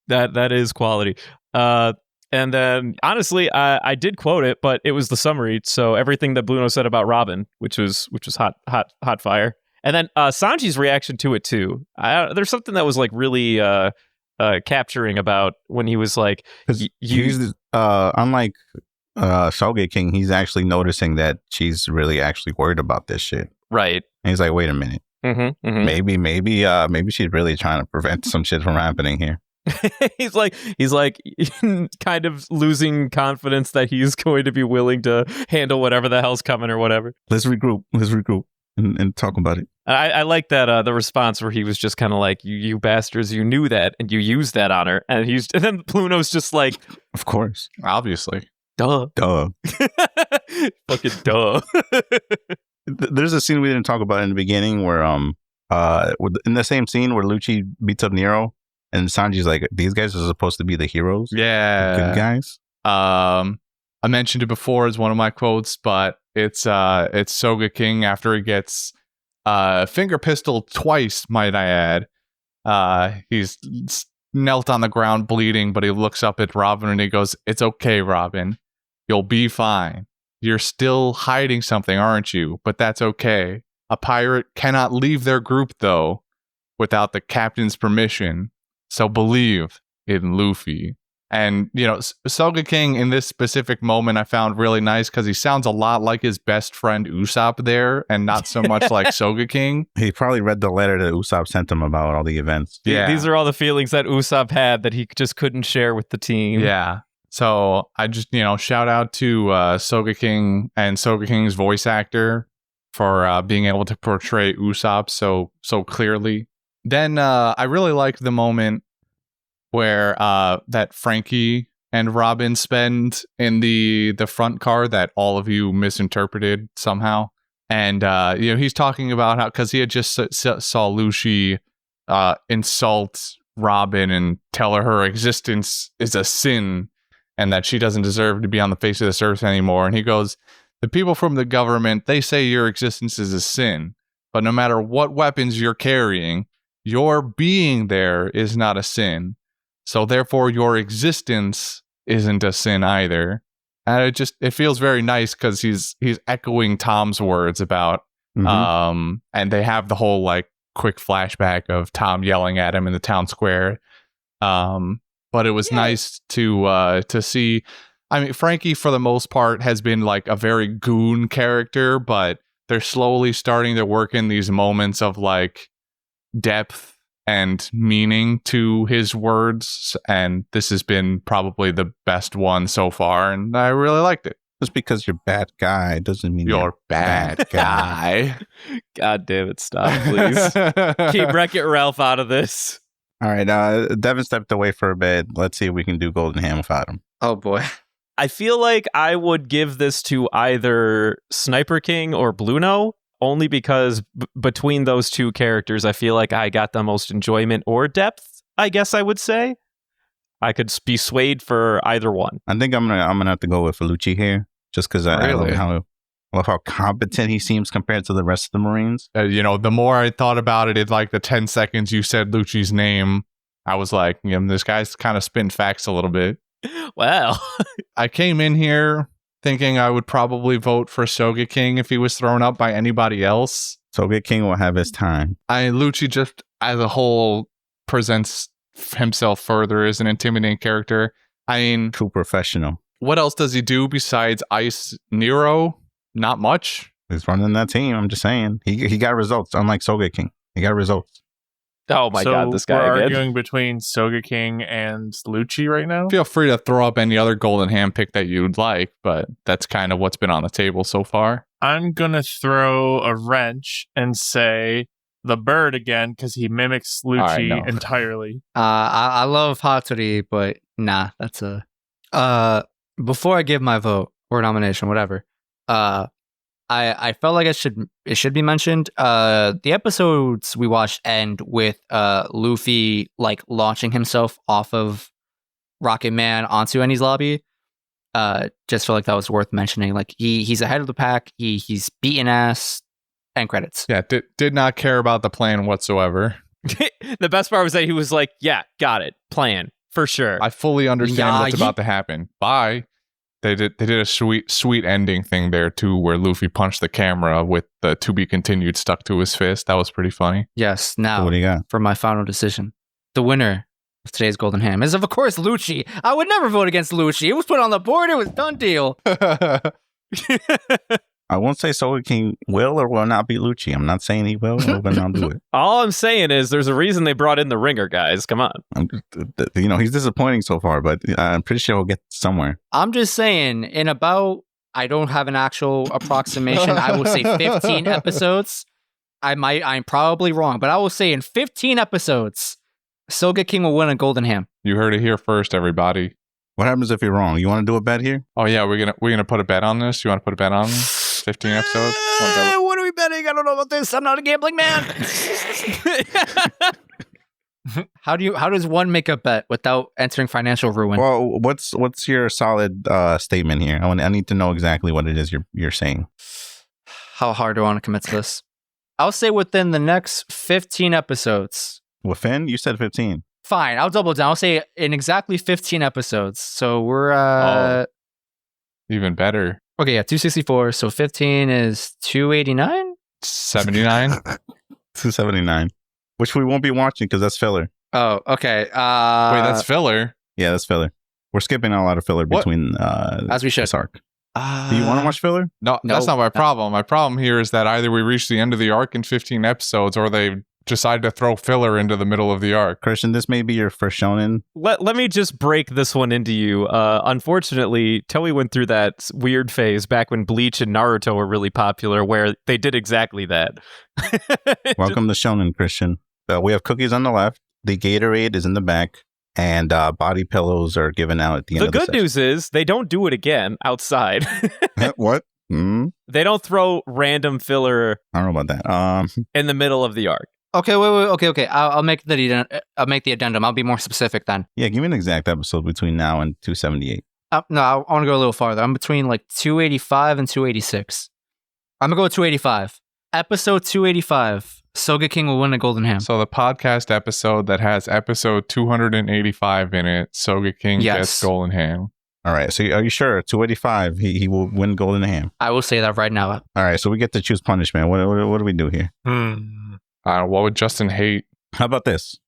That is quality. And then honestly, I did quote it, but it was the summary. So everything that Bruno said about Robin, which was hot fire. And then Sanji's reaction to it too. There's something that was like really capturing about when he was like, unlike Soge King, he's actually noticing that she's really actually worried about this shit. Right. And he's like, wait a minute. Mm-hmm, mm-hmm. Maybe she's really trying to prevent some shit from happening here. he's like kind of losing confidence that he's going to be willing to handle whatever the hell's coming or whatever. Let's regroup and talk about it. I like that the response where he was just kind of like, you bastards, you knew that and you used that on her. And then Pluno's just like, of course, obviously, duh. Fucking duh. There's a scene we didn't talk about in the beginning where in the same scene where Lucci beats up Nero and Sanji's like, these guys are supposed to be the heroes. Yeah, the good guys. I mentioned it before as one of my quotes, but it's Soge King after he gets finger pistoled twice, might I add. He's knelt on the ground bleeding, but he looks up at Robin and he goes, "It's okay, Robin. You'll be fine. You're still hiding something, aren't you? But that's okay. A pirate cannot leave their group, though, without the captain's permission. So believe in Luffy." And, Soge King in this specific moment I found really nice because he sounds a lot like his best friend Usopp there and not so much like Soge King. He probably read the letter that Usopp sent him about all the events. Yeah. These are all the feelings that Usopp had that he just couldn't share with the team. Yeah. So I just, shout out to Soge King and Soge King's voice actor for being able to portray Usopp so clearly. Then I really liked the moment where that Frankie and Robin spend in the front car that all of you misinterpreted somehow. And he's talking about how, because he had just saw Lucy insult Robin and tell her existence is a sin and that she doesn't deserve to be on the face of this earth anymore. And he goes, the people from the government, they say your existence is a sin, but no matter what weapons you're carrying, your being there is not a sin. So therefore your existence isn't a sin either. And it feels very nice because he's echoing Tom's words about, and they have the whole like quick flashback of Tom yelling at him in the town square. But it was nice to see. I mean, Frankie, for the most part, has been like a very goon character, but they're slowly starting to work in these moments of like depth and meaning to his words. And this has been probably the best one so far. And I really liked it. Just because you're bad guy doesn't mean you're bad guy. God damn it. Stop, please. Keep Wreck-It Ralph out of this. All right. Devin stepped away for a bit. Let's see if we can do Golden Ham without him. Oh, boy. I feel like I would give this to either Sniper King or Bluno, only because between those two characters, I feel like I got the most enjoyment or depth, I guess I would say. I could be swayed for either one. I think I'm gonna have to go with Lucci here, just because I love how competent he seems compared to the rest of the Marines. The more I thought about it, in like the 10 seconds you said Lucci's name, I was like, this guy's kind of spin facts a little bit. Well, I came in here thinking I would probably vote for Soge King if he was thrown up by anybody else. Soge King will have his time. Lucci just as a whole presents himself further as an intimidating character. I mean, true professional. What else does he do besides ice Nero? Not much. He's running that team. I'm just saying. He got results, unlike Soge King. He got results. Oh my God, this guy we're again. arguing between Soge King and Lucci right now? Feel free to throw up any other Golden Ham pick that you'd like, but that's kind of what's been on the table so far. I'm going to throw a wrench and say the bird again, because he mimics Lucci entirely. I love Hatori, but nah, that's a... Before I give my vote or nomination, whatever, I felt like it should be mentioned. The episodes we watched end with Luffy like launching himself off of Rocket Man onto Enies Lobby. Just felt like that was worth mentioning. Like he's ahead of the pack. He's beating ass. End credits. Yeah, did not care about the plan whatsoever. The best part was that he was like, "Yeah, got it, plan for sure." I fully understand what's about to happen. Bye. They did a sweet ending thing there too, where Luffy punched the camera with the "to be continued" stuck to his fist. That was pretty funny. Yes. Now, what do you got for my final decision? The winner of today's Golden Ham is, of course, Lucci. I would never vote against Lucci. It was put on the board. It was done deal. I won't say Soge King will or will not beat Lucci. I'm not saying he will or will not do it. All I'm saying is there's a reason they brought in the ringer, guys. Come on. He's disappointing so far, but I'm pretty sure he'll get somewhere. I'm just saying, I don't have an actual approximation. I will say 15 episodes. I'm probably wrong, but I will say in 15 episodes, Soge King will win a Golden Ham. You heard it here first, everybody. What happens if you're wrong? You want to do a bet here? Oh yeah, we're gonna put a bet on this. You want to put a bet on 15 episodes? What are we betting? I don't know about this. I'm not a gambling man. How does one make a bet without entering financial ruin? Well, what's your solid statement here? I need to know exactly what it is you're saying. How hard do I want to commit to this? I'll say within the next 15 episodes. Within? You said 15. Fine, I'll double down. I'll say in exactly 15 episodes. So we're even better. Okay, yeah, 264. So 15 is 289? 79? 279. Which we won't be watching because that's filler. Oh, okay. Wait, that's filler? Yeah, that's filler. We're skipping a lot of filler between as we should. this arc. Do you want to watch filler? No, that's not my problem. My problem here is that either we reach the end of the arc in 15 episodes or they decide to throw filler into the middle of the arc. Christian, this may be your first shonen. Let me just break this one into you. Unfortunately, Toei went through that weird phase back when Bleach and Naruto were really popular where they did exactly that. Welcome to shonen, Christian. We have cookies on the left. The Gatorade is in the back. and body pillows are given out at the end of the good news is they don't do it again outside. What? They don't throw random filler I don't know about that. in the middle of the arc. Okay, wait. Okay. I'll make the addendum. I'll be more specific then. Yeah, give me an exact episode between now and 278. No, I want to go a little farther. I'm between like 285 and 286. I'm gonna go with 285. Episode 285. Soge King will win a golden ham. So the podcast episode that has episode 285 in it, Soge King gets golden ham. All right, so are you sure? 285, he will win golden ham. I will say that right now. All right, so we get to choose punishment. What do we do here? What would Justin hate? How about this?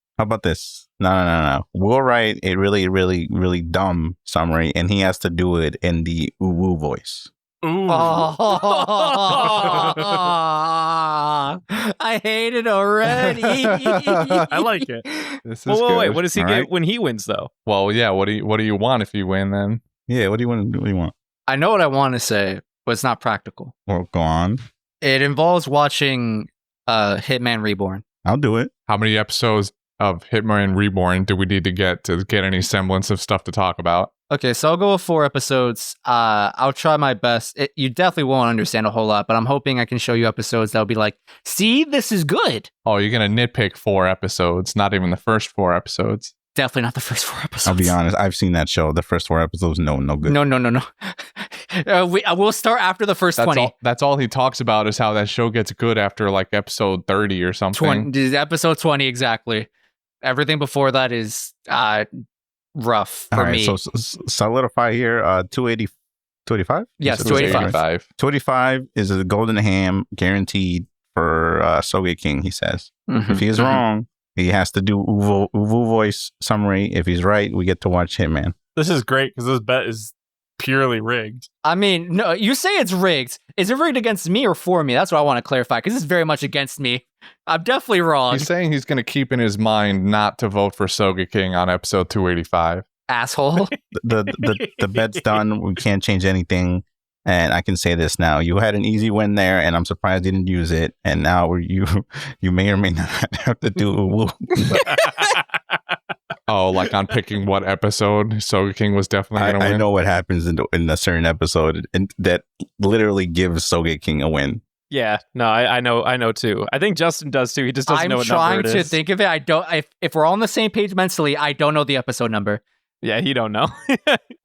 No. We'll write a really, really, really dumb summary, and he has to do it in the woo voice. Ooh. I hate it already. I like it. This is wait. What does he get when he wins, though? Well, yeah. What do you want if you win then? Yeah. What do you want? I know what I want to say, but it's not practical. Well, go on. It involves watching Hitman Reborn. I'll do it. How many episodes of Hitman Reborn do we need to get any semblance of stuff to talk about? Okay, so I'll go with 4 episodes. I'll try my best. You definitely won't understand a whole lot, but I'm hoping I can show you episodes that'll be like, see, this is good. Oh, you're going to nitpick 4 episodes, not even the first 4 episodes. Definitely not the first 4 episodes. I'll be honest. I've seen that show. The first 4 episodes, no good. No. We'll start after the first 20. That's all he talks about is how that show gets good after like episode 30 or something. Episode 20, exactly. Everything before that is rough for me. So solidify here, 285? Yes, 285. 285 is a golden ham guaranteed for Soge King, he says. Mm-hmm. If he is wrong, he has to do Uvu voice summary. If he's right, we get to watch Hitman. This is great because this bet is purely rigged. I mean, no, you say it's rigged. Is it rigged against me or for me? That's what I want to clarify because it's very much against me. I'm definitely wrong. He's saying he's going to keep in his mind not to vote for Soge King on episode 285. Asshole. The bet's done. We can't change anything. And I can say this now. You had an easy win there, and I'm surprised you didn't use it. And now you may or may not have to do Oh, like on picking what episode Soge King was definitely going to win? I know what happens in a certain episode and that literally gives Soge King a win. Yeah, no, I know too. I think Justin does too. He just doesn't know what number it is. I'm trying to think of it. I don't. If we're all on the same page mentally, I don't know the episode number. Yeah, he don't know.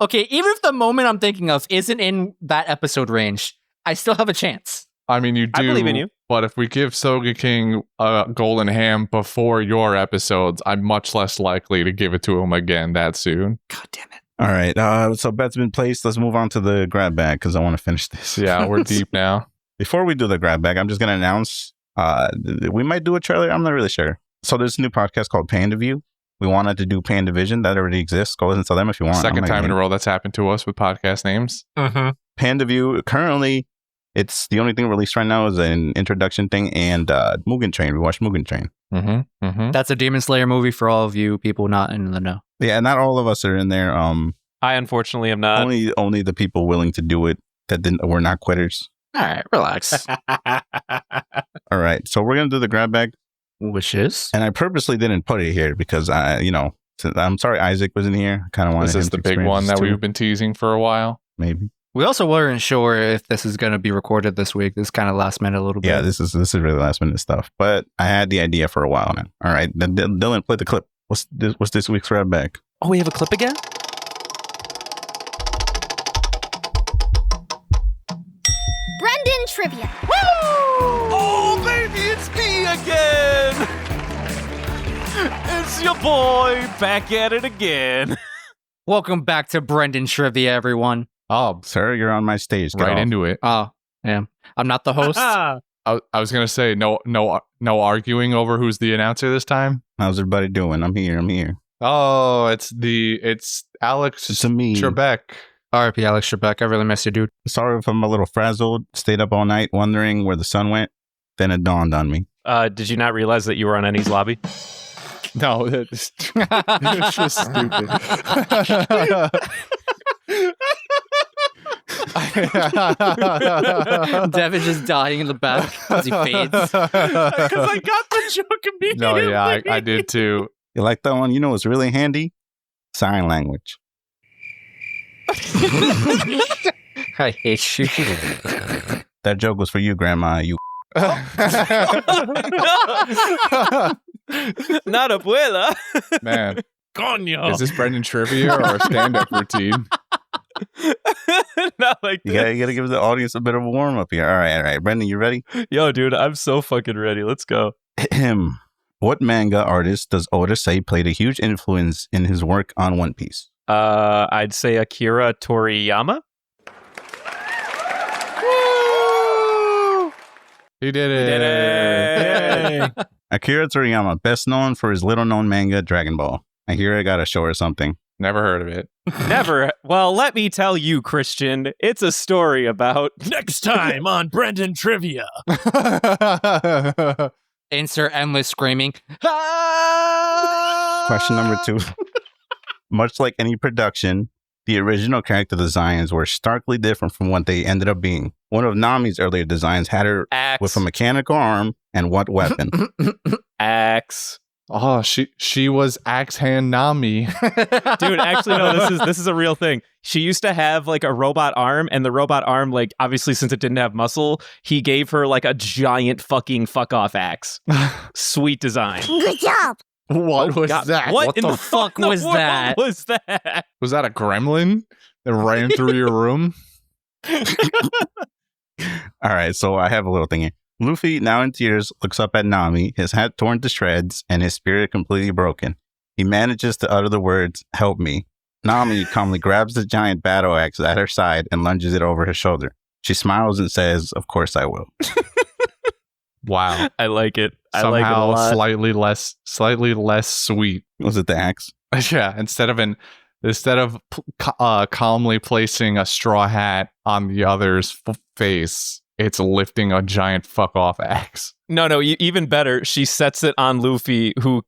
Okay, even if the moment I'm thinking of isn't in that episode range, I still have a chance. I mean, you do. I believe in you. But if we give Soge King a golden ham before your episodes, I'm much less likely to give it to him again that soon. God damn it. All right. So bet's been placed. Let's move on to the grab bag because I want to finish this. Yeah, we're deep now. Before we do the grab bag, I'm just going to announce we might do a trailer. I'm not really sure. So there's a new podcast called Panda View. We wanted to do Panda Vision. That already exists. Go listen to them if you want. Second time in a row that's happened to us with podcast names. Mm-hmm. Panda View, currently, it's the only thing released right now is an introduction thing and Mugen Train. We watched Mugen Train. Mm-hmm. Mm-hmm. That's a Demon Slayer movie for all of you people not in the know. Yeah, not all of us are in there. I unfortunately am not. Only the people willing to do it were not quitters. All right, relax. All right, so we're going to do the grab bag. Which is? And I purposely didn't put it here because, I'm sorry Isaac wasn't here. I kind of wanted This is the big one that we've been teasing for a while. Maybe. We also weren't sure if this is going to be recorded this week. This is kind of last minute a little bit. Yeah, this is really last minute stuff. But I had the idea for a while now. All right, then Dylan, play the clip. What's this week's grab bag? Oh, we have a clip again? Brendan Trivia. Oh, baby, it's me again. It's your boy back at it again. Welcome back to Brendan Trivia, everyone. Oh, sir, you're on my stage. Get right off. into it. Oh, yeah. I'm not the host. I was gonna say no arguing over who's the announcer this time. How's everybody doing? I'm here. Oh, it's Alex. It's me. Trebek. RIP Alex Trebek. I really miss you, dude. Sorry if I'm a little frazzled. Stayed up all night wondering where the sun went. Then it dawned on me. Did you not realize that you were on Enies Lobby? No, it's just stupid. Devin just dying in the back as he fades. Because I got the joke immediately. No, yeah, I did too. You like that one? You know what's really handy? Sign language. I hate you. That joke was for you, Grandma. You. Not abuela. Man, Coño. is this Brendan trivia or a stand-up routine? Not like You that. gotta give the audience a bit of a warm up here. All right. Brendan, you ready? Yo, dude, I'm so fucking ready. Let's go. What manga artist does Oda say played a huge influence in his work on One Piece? I'd say Akira Toriyama. He did it. Yay. Akira Toriyama, best known for his little-known manga Dragon Ball. I hear I got a show or something. Never heard of it. Never. Well, let me tell you, Christian, it's a story about. Next time on Brendan Trivia. Insert endless screaming. Question number 2. Much like any production, the original character designs were starkly different from what they ended up being. One of Nami's earlier designs had her Axe. with a mechanical arm and what weapon? Axe. Oh, she was Axe Hand Nami. Dude, actually, no, this is a real thing. She used to have like a robot arm, and the robot arm, like, obviously, since it didn't have muscle, he gave her like a giant fucking fuck off axe. Sweet design. Good job. What was God, that? What in the the fuck was that? What was that? Was that a gremlin that ran through your room? All right, so I have a little thing here. Luffy, now in tears, looks up at Nami, his hat torn to shreds and his spirit completely broken. He manages to utter the words, "Help me." Nami calmly grabs the giant battle axe at her side and lunges it over his shoulder. She smiles and says, "Of course I will." Wow. I like it. I like it a Somehow lot. slightly less sweet. Was it the axe? Yeah, instead of calmly placing a straw hat on the other's face, it's lifting a giant fuck off axe. No, even better. She sets it on Luffy, who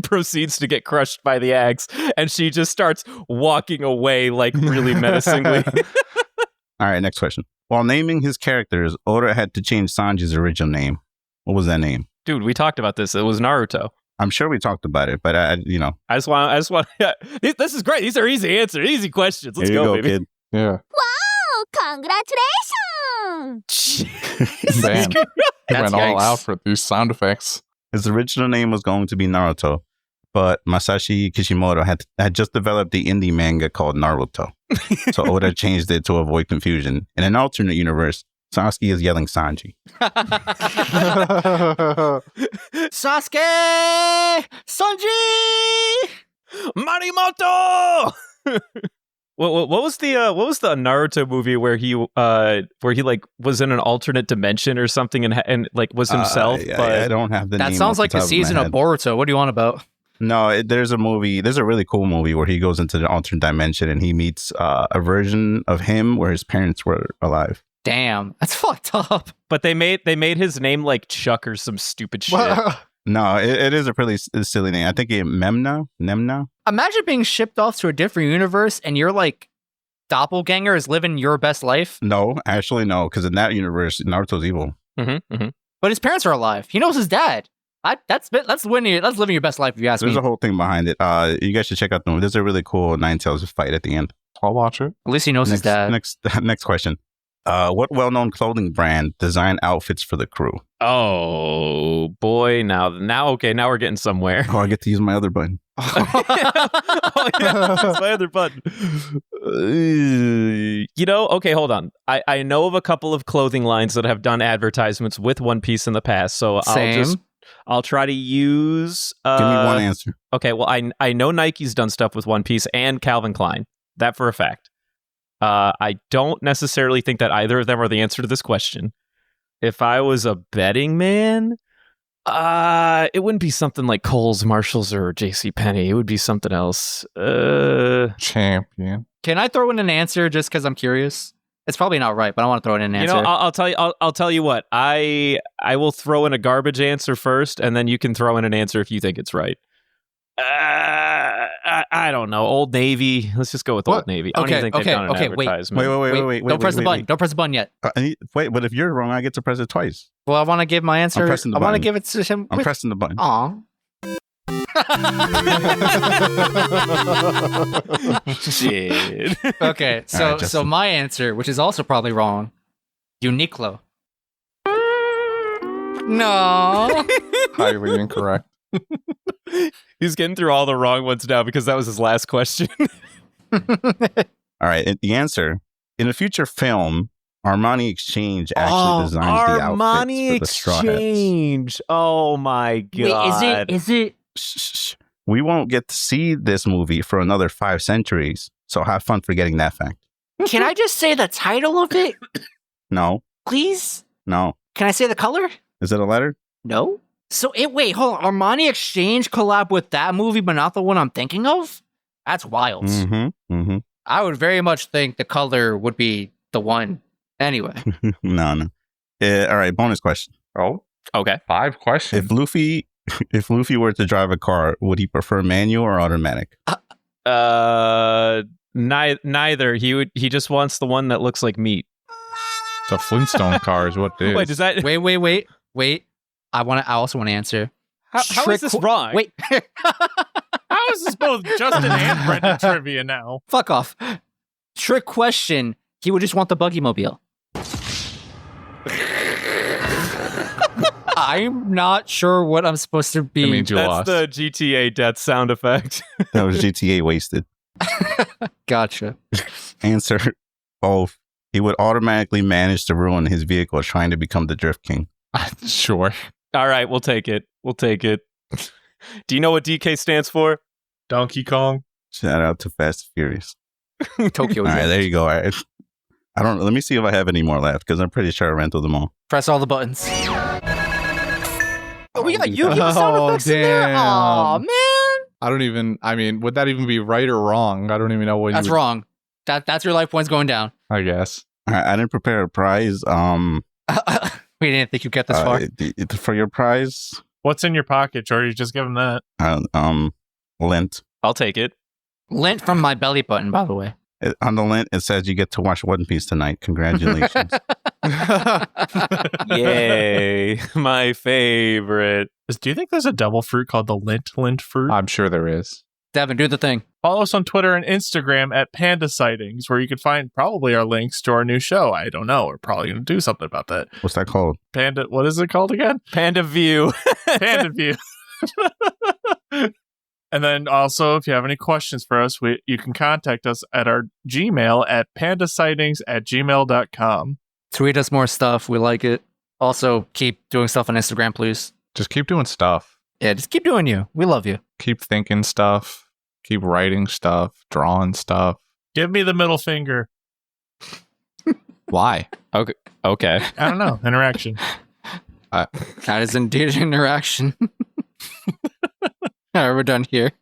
proceeds to get crushed by the axe, and she just starts walking away like really menacingly. All right, next question. While naming his characters, Oda had to change Sanji's original name. What was that name? Dude, we talked about this. It was Naruto. I'm sure we talked about it, but I just want. Yeah, this is great. These are easy answers, easy questions. Let's Here you go, go, baby. kid. Yeah. Wow, congratulations! Man, he That's went all yikes. out for these sound effects. His original name was going to be Naruto, but Masashi Kishimoto had just developed the indie manga called Naruto. So Oda changed it to avoid confusion. In an alternate universe, Sasuke is yelling Sanji. Sasuke! Sanji! Marimoto. What was the Naruto movie where he like was in an alternate dimension or something and like was himself? I don't have the name. That sounds off like the the top of my season of head. Boruto. What do you want about? No, there's a movie. There's a really cool movie where he goes into the alternate dimension and he meets a version of him where his parents were alive. Damn, that's fucked up. But they made his name like Chuck or some stupid shit. No, it is a pretty silly name. I think Nemna. Imagine being shipped off to a different universe and your like doppelganger is living your best life, No, actually no, because in that universe, Naruto's evil. but his parents are alive. He knows his dad. That's living your best life. If you ask There's me. a whole thing behind it. You guys should check out the movie. There's a really cool Nine Tails fight at the end. I'll watch it. At least he knows his dad. Next question. What well-known clothing brand designed outfits for the crew? Oh boy, now okay, now we're getting somewhere. Oh, I get to use my other button. Oh yeah, that's my other button. Okay, hold on. I know of a couple of clothing lines that have done advertisements with One Piece in the past, so I'll try to use. Give me one answer. Okay, well, I know Nike's done stuff with One Piece and Calvin Klein. That for a fact. I don't necessarily think that either of them are the answer to this question. If I was a betting man, it wouldn't be something like Kohl's, Marshalls, or JCPenney. It would be something else. Champion. Can I throw in an answer just because I'm curious? It's probably not right, but I want to throw in an answer. I'll tell you. I'll tell you what. I will throw in a garbage answer first, and then you can throw in an answer if you think it's right. I don't know. Old Navy. Let's just go with Old Navy. I don't even think they've done an advertisement. Wait. Don't press the button. Don't press the button yet. Wait, but if you're wrong, I get to press it twice. Well, I want to give my answer. I'm pressing the I want to button. give it to him. I'm pressing the button. Aw. Shit. Okay, so All right, Justin. my answer, which is also probably wrong, Uniqlo. No. Highly incorrect. He's getting through all the wrong ones now because that was his last question. All right. The answer in a future film, Armani Exchange actually designs the Armani outfits for the Straw Hats. Exchange. Oh my god. Wait, is it? Shh. We won't get to see this movie for another 5 centuries, so have fun forgetting that fact. Can I just say the title of it, No, please? no. Can I say the color? Is it a letter? No. So wait, hold on. Armani Exchange collab with that movie, but not the one I'm thinking of? That's wild. Mm-hmm. I would very much think the color would be the one. Anyway. No. All right, bonus question. Oh, Okay. 5 questions. If Luffy were to drive a car, would he prefer manual or automatic? Neither. He just wants the one that looks like meat. It's a Flintstone car is what it is. Wait, does that Wait. I also want to answer. how is this wrong? Wait. How is this both Justin and Brendan trivia now? Fuck off. Trick question. He would just want the buggy mobile. I'm not sure what I'm supposed to be. It means you That's lost. the GTA death sound effect. That was GTA wasted. Gotcha. Answer both. He would automatically manage to ruin his vehicle trying to become the Drift King. Sure. All right, we'll take it. Do you know what DK stands for? Donkey Kong. Shout out to Fast and Furious. Tokyo All right, Drift. there you go. All right. I don't. Let me see if I have any more left because I'm pretty sure I rented them all. Press all the buttons. Oh, we got Yu-Gi-Oh sound effects in there. damn. Aw, man. Would that even be right or wrong? I don't even know what That's wrong. That's your life points going down. I guess. All right, I didn't prepare a prize. We didn't think you'd get this far. For your prize, What's in your pocket, Jordy? Just give him that. lint. I'll take it. Lint from my belly button, by the way. On the lint, it says you get to watch One Piece tonight. Congratulations. Yay. My favorite. Do you think there's a double fruit called the lint fruit? I'm sure there is. Devin, do the thing. Follow us on Twitter and Instagram at Panda Sightings, where you can find probably our links to our new show. I don't know. We're probably going to do something about that. What's that called? Panda, what is it called again? Panda View. Panda View. And then also, if you have any questions for us, you can contact us at our Gmail at pandasightings@gmail.com. Tweet us more stuff. We like it. Also, keep doing stuff on Instagram, please. Just keep doing stuff. Yeah, just keep doing you. We love you. Keep thinking stuff. Keep writing stuff. Drawing stuff. Give me the middle finger. Why? Okay. I don't know. Interaction. That is indeed an interaction. All right, we're done here.